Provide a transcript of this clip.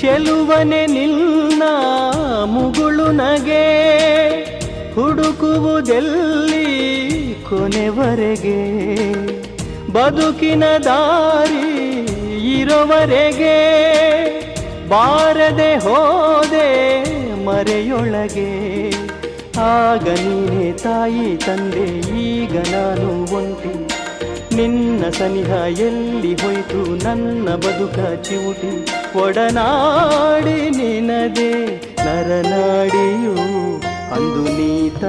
ಚೆಲುವನೆ ನಿನ್ನ ಮುಗುಳು ನಗೆ ಹುಡುಕುವುದೆಲ್ಲಿ ಕೊನೆವರೆಗೆ ಬದುಕಿನ ದಾರಿ ಇರೋವರೆಗೆ ಬಾರದೆ ಹೋದೆ ಮರೆಯೊಳಗೆ ಆಗ ನೀನೇ ತಾಯಿ ತಂದೆ ಈಗ ನಾನು ಒಂಟಿ ನಿನ್ನ ಸನಿಹ ಎಲ್ಲಿ ಹೋಯ್ತು ನನ್ನ ಬದುಕ ಚಿವುಟಿ ಒಡನಾಡಿ ನಿನದೆ ನರನಾಡಿಯು ಅಂದು ನೀತ